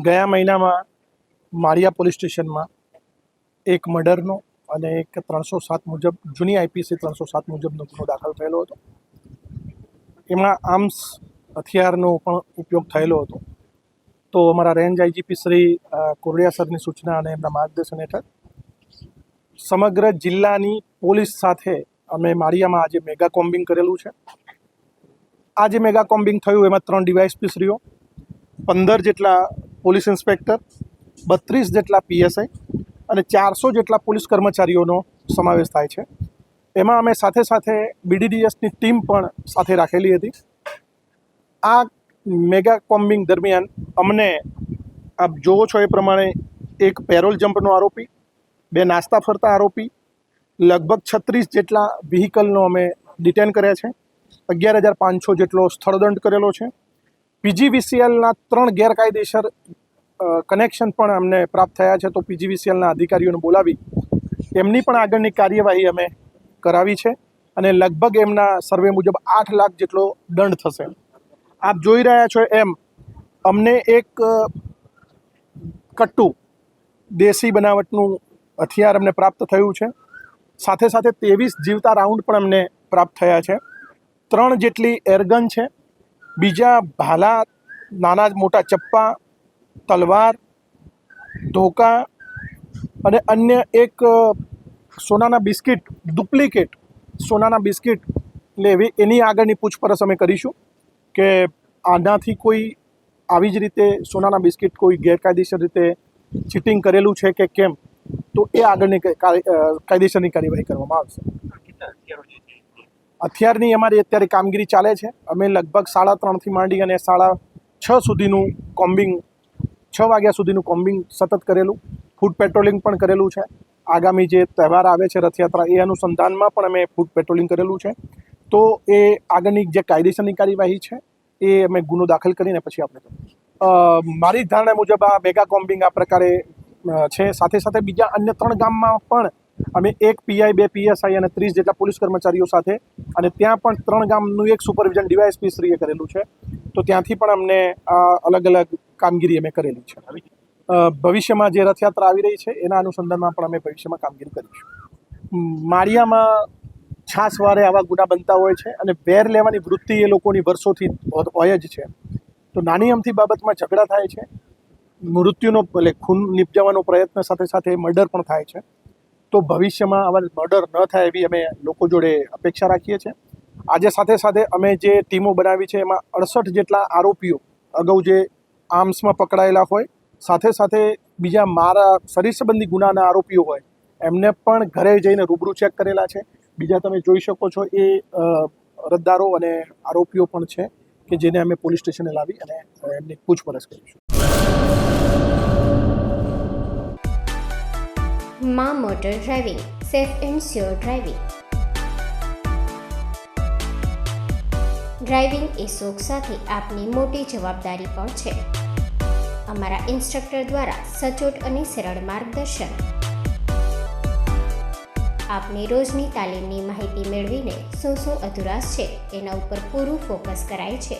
ગયા મહિનામાં માળિયા પોલીસ સ્ટેશનમાં એક મર્ડરનો અને એક 307 મુજબ જૂની આઈપીસી 307 મુજબનો ગુનો દાખલ થયેલો હતો. એમાં આર્મ્સ હથિયારનો પણ ઉપયોગ થયેલો હતો. તો અમારા રેન્જ આઈજીપી શ્રી કોરડિયા સરની સૂચના અને એમના માર્ગદર્શન હેઠળ સમગ્ર જિલ્લાની પોલીસ સાથે અમે માળિયામાં આજે મેગા કોમ્બિંગ કરેલું છે. આ જે મેગા કોમ્બિંગ થયું એમાં 3 ડીવાયએસપી શ્રીઓ, 15 જેટલા પોલીસ ઇન્સ્પેક્ટર, 32 જેટલા પીએસઆઈ અને 400 જેટલા પોલીસ કર્મચારીઓનો સમાવેશ થાય છે. એમાં અમે સાથે સાથે બીડીડીએસની ટીમ પણ સાથે રાખેલી હતી. આ મેગા કોમ્બિંગ દરમિયાન અમને આપ જોવો છો એ પ્રમાણે એક પેરોલ જમ્પનો આરોપી, 2 નાસ્તા ફરતા આરોપી, લગભગ 36 જેટલા વ્હીકલનો અમે ડિટેન કર્યા છે. 11,500 જેટલો સ્થળદંડ કરેલો છે. પીજીવીસીએલના 3 ગેરકાયદેસર કનેક્શન પણ અમને પ્રાપ્ત થયા છે. તો પીજીવીસીએલના અધિકારીઓને બોલાવી એમની પણ આગળની કાર્યવાહી અમે કરાવી છે અને લગભગ એમના સર્વે મુજબ 8 લાખ જેટલો દંડ થશે. આપ જોઈ રહ્યા છો એમ અમને એક કટ્ટુ દેશી બનાવટનું હથિયાર અમને પ્રાપ્ત થયું છે. સાથે સાથે 23 જીવતા રાઉન્ડ પણ અમને પ્રાપ્ત થયા છે. 3 જેટલી એરગન છે. બીજા ભાલા, નાના મોટા ચપ્પા, તલવાર, ધોકા અને અન્ય એક સોનાના બિસ્કિટ, ડુપ્લિકેટ સોનાના બિસ્કિટ લેવી એની આગળની પૂછપરછ અમે કરીશું કે આનાથી કોઈ આવી જ રીતે સોનાના બિસ્કિટ કોઈ ગેરકાયદેસર રીતે ચીટિંગ કરેલું છે કે કેમ, તો એ આગળની કાયદેસરની કાર્યવાહી કરવામાં આવશે. હથિયારની અમારી અત્યારે કામગીરી ચાલે છે. અમે લગભગ 3:30થી માંડી અને 6:30 સુધીનું કોમ્બિંગ, 6 વાગ્યા સુધીનું કોમ્બિંગ સતત કરેલું. ફૂડ પેટ્રોલિંગ પણ કરેલું છે. આગામી જે તહેવાર આવે છે રથયાત્રા, એ અનુસંધાનમાં પણ અમે ફૂડ પેટ્રોલિંગ કરેલું છે. તો એ આગળની જે કાયદેસરની કાર્યવાહી છે એ અમે ગુનો દાખલ કરીને પછી આપણે મારી ધારણા મુજબ આ મેગા કોમ્બિંગ આ પ્રકારે છે. સાથે સાથે બીજા અન્ય 3 ગામમાં પણ અમે 1 પીઆઈ, 2 પીએસઆઈ અને 30 જેટલા પોલીસ કર્મચારીઓ સાથે, અને ત્યાં પણ 3 ગામનું એક સુપરવિઝન ડીવાયએસપી શ્રીએ કરેલું છે. તો ત્યાંથી પણ અમને અલગ અલગ કામગીરી અમે કરેલી છે. ભવિષ્યમાં જે રથયાત્રા આવી રહી છે એના અનુસંધાનમાં પણ અમે ભવિષ્યમાં કામગીરી કરીશું. માળિયામાં છાસવારે આવા ગુના બનતા હોય છે અને વેર લેવાની વૃત્તિ એ લોકોની વર્ષોથી હોય જ છે. તો નાની અમથી બાબતમાં ઝઘડા થાય છે, મૃત્યુનો એટલે ખૂન નિપજાવવાનો પ્રયત્ન, સાથે સાથે મર્ડર પણ થાય છે. તો ભવિષ્યમાં આવા મર્ડર ન થાય એવી અમે લોકો જોડે અપેક્ષા રાખીએ છીએ. આજે સાથે સાથે અમે જે ટીમો બનાવી છે એમાં 68 જેટલા આરોપીઓ અગાઉ જે આર્મ્સમાં પકડાયેલા હોય, સાથે સાથે બીજા મારા શરીર સંબંધી ગુનાના આરોપીઓ હોય એમને પણ ઘરે જઈને રૂબરૂ ચેક કરેલા છે. બીજા તમે જોઈ શકો છો એ અરજદારો અને આરોપીઓ પણ છે કે જેને અમે પોલીસ સ્ટેશને લાવી અને એમની પૂછપરછ કરીશું. માં motor driving, safe and sure driving. Driving એ શોખ સાથે આપની મોટી જવાબદારી પણ છે. અમારા ઇન્સ્ટ્રક્ટર દ્વારા સચોટ અને સરળ માર્ગદર્શન. આપની રોજની તાલીમની માહિતી મેળવીને શું અધુરાશ છે એના ઉપર પૂરું ફોકસ કરાય છે.